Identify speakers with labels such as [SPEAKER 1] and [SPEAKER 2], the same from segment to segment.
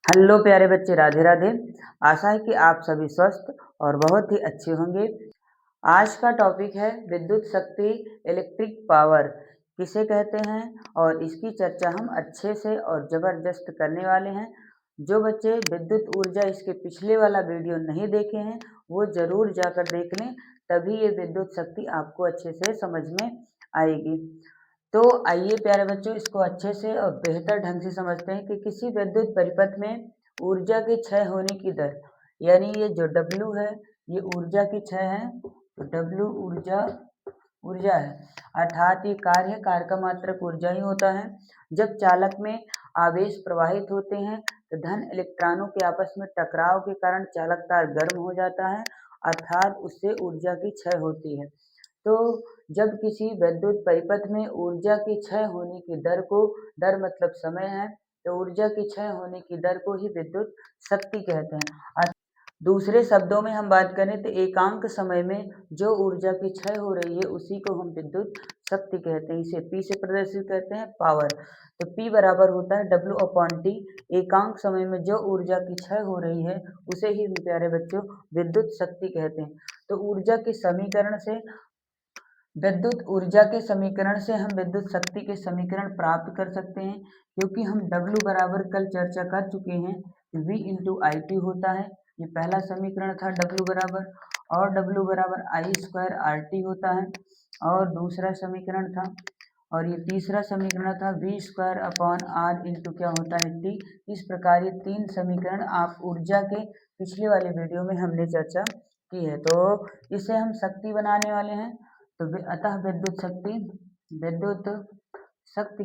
[SPEAKER 1] Hello प्यारे बच्चे, राधे राधे। आशा है कि आप सभी स्वस्थ और बहुत ही अच्छे होंगे। आज का टॉपिक है विद्युत शक्ति, इलेक्ट्रिक पावर किसे कहते हैं, और इसकी चर्चा हम अच्छे से और ज़बरदस्त करने वाले हैं। जो बच्चे विद्युत ऊर्जा इसके पिछले वाला वीडियो नहीं देखे हैं वो ज़रूर जाकर देख लें, तभी ये विद्युत शक्ति आपको अच्छे से समझ में आएगी। तो आइए प्यारे बच्चों, इसको अच्छे से और बेहतर ढंग से समझते हैं कि किसी विद्युत परिपथ में ऊर्जा के क्षय होने की दर, यानी ये जो W है ये ऊर्जा की क्षय है, तो W ऊर्जा ऊर्जा है, अर्थात ये कार्य का मात्रक ऊर्जा ही होता है। जब चालक में आवेश प्रवाहित होते हैं तो धन इलेक्ट्रॉनों के आपस में टकराव के कारण चालक तार गर्म हो जाता है, अर्थात उससे ऊर्जा की क्षय होती है। तो जब किसी विद्युत परिपथ में ऊर्जा की क्षय होने की दर को, दर मतलब समय है, तो ऊर्जा की क्षय होने की दर को ही विद्युत शक्ति कहते हैं। दूसरे शब्दों में हम बात करें तो एकांक समय में जो ऊर्जा की क्षय हो रही है उसी को हम विद्युत शक्ति कहते हैं। इसे P से प्रदर्शित करते हैं, पावर। तो P बराबर होता है W/T। एकांक समय में जो ऊर्जा की क्षय हो रही है उसे ही प्यारे बच्चों विद्युत शक्ति कहते हैं। तो ऊर्जा के समीकरण से, विद्युत ऊर्जा के समीकरण से हम विद्युत शक्ति के समीकरण प्राप्त कर सकते हैं, क्योंकि हम W बराबर कल चर्चा कर चुके हैं V इंटू आई टी होता है। ये पहला समीकरण था W बराबर, और W बराबर I² RT होता है, और दूसरा समीकरण था, और ये तीसरा समीकरण था V²/R इंटू क्या होता है T। इस प्रकार ये तीन समीकरण आप ऊर्जा के पिछले वाले वीडियो में हमने चर्चा की है। तो इसे हम शक्ति बनाने वाले हैं। तो अतः विद्युत शक्ति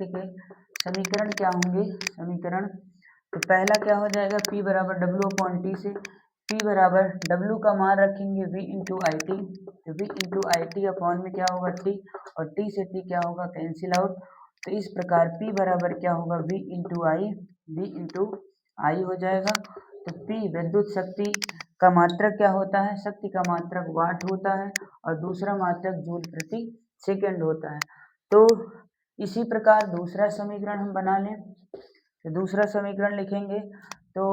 [SPEAKER 1] के समीकरण क्या होंगे, समीकरण तो पहला क्या हो जाएगा, P बराबर W/T से P बराबर W का मान रखेंगे V इंटू आई टी, तो V into I T upon में क्या होगा T, और T से T क्या होगा, कैंसिल आउट। तो इस प्रकार P बराबर क्या होगा, V इंटू आई हो जाएगा। तो P विद्युत शक्ति का मात्रक क्या होता है, शक्ति का मात्रक वाट होता है, और दूसरा मात्रक जूल प्रति सेकंड होता है। तो इसी प्रकार दूसरा समीकरण हम बना लें, तो दूसरा समीकरण लिखेंगे तो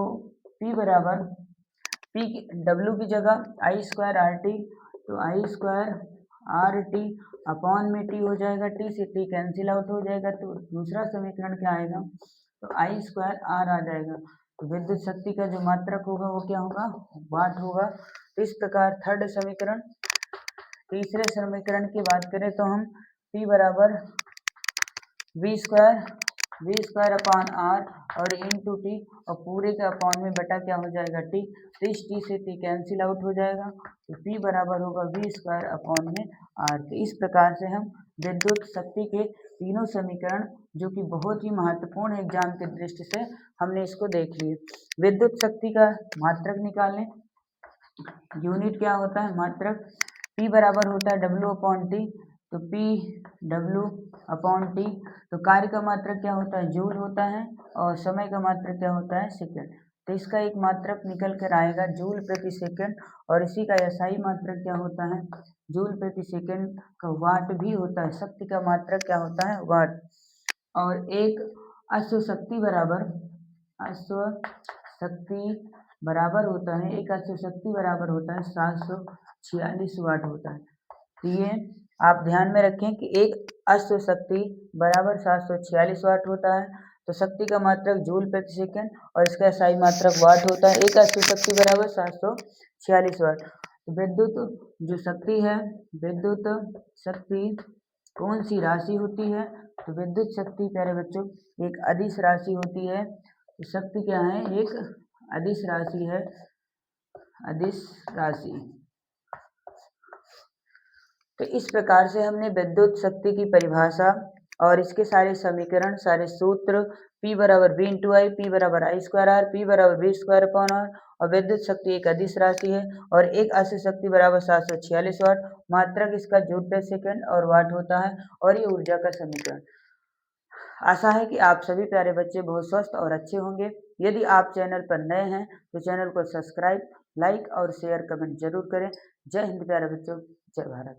[SPEAKER 1] P बराबर W की जगह I² RT, तो I² RT अपॉन में T हो जाएगा, T से T कैंसिल आउट हो जाएगा। तो दूसरा समीकरण क्या आएगा, तो I² R आ जाएगा। तो विद्युत शक्ति का जो मात्रक होगा वो क्या होगा, वाट होगा। तो इस प्रकार थर्ड समीकरण, तीसरे समीकरण की बात करें तो हम P बराबर V² अपॉन R और इंटू टी, और पूरे के अपॉन में बटा क्या हो जाएगा T। तो इस T से T कैंसिल आउट हो जाएगा। तो P बराबर होगा V² अपॉन में R। तो इस प्रकार से हम विद्युत शक्ति के तीनों समीकरण, जो कि बहुत ही महत्वपूर्ण एग्जाम की दृष्टि से हमने इसको देख लिए। विद्युत शक्ति का मात्रक निकालें, यूनिट क्या होता है, मात्रक। P बराबर होता है W/T, तो P W/T। तो कार्य का मात्रक क्या होता है, जूल होता है, और समय का मात्रक क्या होता है, सेकंड। तो इसका एक मात्रक निकल कर आएगा जूल प्रति सेकंड, और इसी का SI मात्रक क्या होता है, जूल प्रति सेकंड का वाट भी होता है। शक्ति का मात्रक क्या होता है, वाट। और एक अश्व शक्ति होता है, एक अश्व शक्ति बराबर होता है 746 वाट होता है। तो ये आप ध्यान में रखें कि एक अश्व शक्ति बराबर 746 वाट होता है। तो शक्ति का मात्रक जूल प्रति सेकंड और इसका SI मात्रक वाट होता है। एक अश्व शक्ति बराबर 746 वाट। तो विद्युत जो शक्ति है, विद्युत शक्ति कौन सी राशि होती है, तो विद्युत शक्ति प्यारे बच्चों एक अदिश राशि होती है। तो शक्ति क्या है, एक अदिश राशि है, अदिश राशि। तो इस प्रकार से हमने विद्युत शक्ति की परिभाषा और इसके सारे समीकरण, सारे सूत्र, P बराबर V इंटू आई, P बराबर I² R, P बराबर V² अपॉन R, और विद्युत शक्ति एक अदिश राशि है, और एक अश्व शक्ति बराबर 746 वाट, मात्रक इसका जूल प्रति सेकंड और वाट होता है, और ये ऊर्जा का समीकरण। आशा है कि आप सभी प्यारे बच्चे बहुत स्वस्थ और अच्छे होंगे। यदि आप चैनल पर नए हैं तो चैनल को सब्सक्राइब, लाइक और शेयर कमेंट जरूर करें। जय हिंद प्यारे बच्चों, जय भारत।